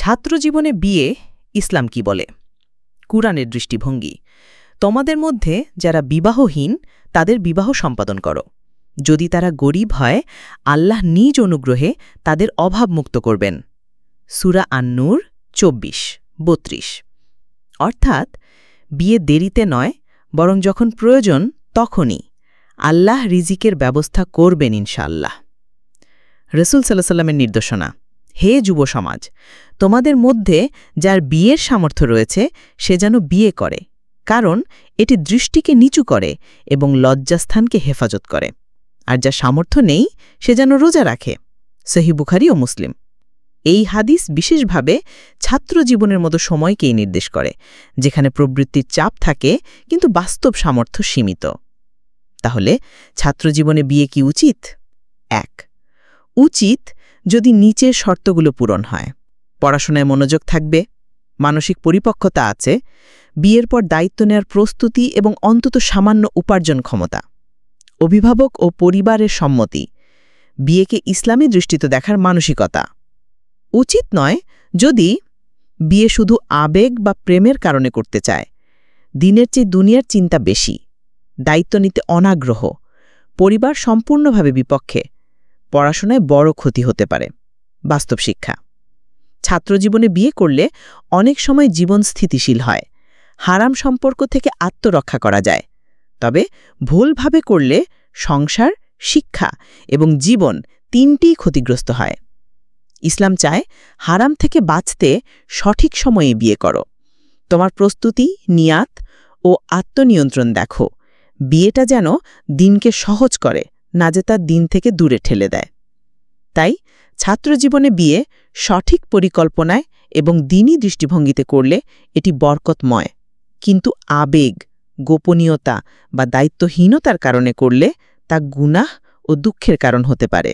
ছাত্রজীবনে বিয়ে ইসলাম কি বলে? কুরআনের দৃষ্টিভঙ্গি। তোমাদের মধ্যে যারা বিবাহহীন তাদের বিবাহ সম্পাদন করো, যদি তারা গরীব হয় আল্লাহ নিজ অনুগ্রহে তাদের অভাবমুক্ত করবেন। সূরা আন-নূর 24-32। অর্থাৎ বিয়ে দেরিতে নয়, বরং যখন প্রয়োজন তখনই আল্লাহ রিজিকের ব্যবস্থা করবেন ইনশাআল্লাহ। রাসূল সাল্লাল্লাহু আলাইহি ওয়াসাল্লামের নির্দেশনা, হে যুব সমাজ, তোমাদের মধ্যে যার বিয়ের সামর্থ্য রয়েছে সে যেন বিয়ে করে, কারণ এটি দৃষ্টিকে নিচু করে এবং লজ্জাস্থানকে হেফাজত করে। আর যার সামর্থ্য নেই সে যেন রোজা রাখে। সহিহ বুখারী ও মুসলিম। এই হাদিস বিশেষভাবে ছাত্র জীবনের মতো সময়কেই নির্দেশ করে, যেখানে প্রবৃত্তির চাপ থাকে কিন্তু বাস্তব সামর্থ্য সীমিত। তাহলে ছাত্রজীবনে বিয়ে কি উচিত? ১. উচিত যদি নিচের শর্তগুলো পূরণ হয়। পড়াশোনায় মনোযোগ থাকবে, মানসিক পরিপক্কতা আছে, বিয়ের পর দায়িত্ব নেওয়ার প্রস্তুতি এবং অন্তত সামান্য উপার্জন ক্ষমতা, অভিভাবক ও পরিবারের সম্মতি, বিয়েকে ইসলামী দৃষ্টিতে দেখার মানসিকতা। উচিত নয় যদি বিয়ে শুধু আবেগ বা প্রেমের কারণে করতে চায়, দিনের চেয়ে দুনিয়ার চিন্তা বেশি, দায়িত্ব নিতে অনাগ্রহ, পরিবার সম্পূর্ণভাবে বিপক্ষে, পড়াশোনায় বড় ক্ষতি হতে পারে। বাস্তব শিক্ষা। ছাত্রজীবনে বিয়ে করলে অনেক সময় জীবন স্থিতিশীল হয়, হারাম সম্পর্ক থেকে আত্মরক্ষা করা যায়। তবে ভুলভাবে করলে সংসার, শিক্ষা এবং জীবন তিনটিই ক্ষতিগ্রস্ত হয়। ইসলাম চায় হারাম থেকে বাঁচতে সঠিক সময়ে বিয়ে করো। তোমার প্রস্তুতি, নিয়াত ও আত্মনিয়ন্ত্রণ দেখো। বিয়েটা যেন দিনকে সহজ করে, না যে তার দিন থেকে দূরে ঠেলে দেয়। তাই ছাত্রজীবনে বিয়ে সঠিক পরিকল্পনায় এবং দ্বীনী দৃষ্টিভঙ্গিতে করলে এটি বরকতময়, কিন্তু আবেগ, গোপনীয়তা বা দায়িত্বহীনতার কারণে করলে তা গুনাহ ও দুঃখের কারণ হতে পারে।